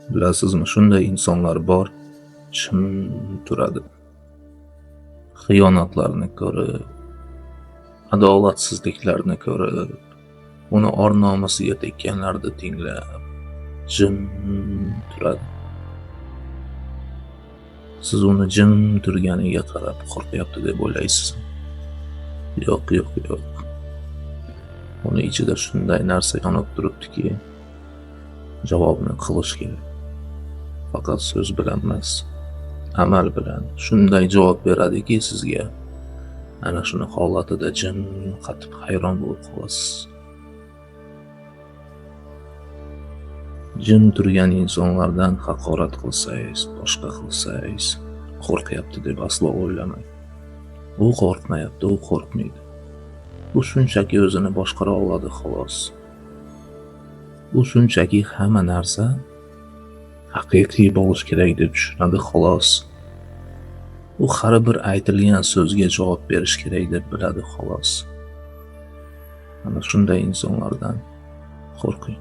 Bilasizmi, shunday insonlar bor, jim turadi. Xiyonatlarni ko'rib, adolatsizliklarni ko'rib, uni or-nomusiga tekkanlarni tinglab, jim turadi. Siz uni jim turganiga qarab qo'rqyapti deb o'ylaysizmi? Yo'q. Uni ichida shunday narsa yonib turibdiki, javobni qilish kerak. Faqat so'z bilan emas, amal bilan shunday javob beradiki sizga, ana shuni holatida jim qatib hayron bo'lib qolasiz. Jim turgan insonlardan haqorat qilsangiz, boshqa qilsangiz, qo'rqyapti deb aslo o'ylamang. U qo'rqmayapti, u qo'rqmaydi. U shunchaki o'zini boshqara oladi xolos. U shunchaki hamma narsa haqiqiy bo'lish kerak deb tushunadi xolos. U har bir aytilgan so'zga javob berish kerak deb biladi xolos. Ana shunday insonlardan qo'rqing.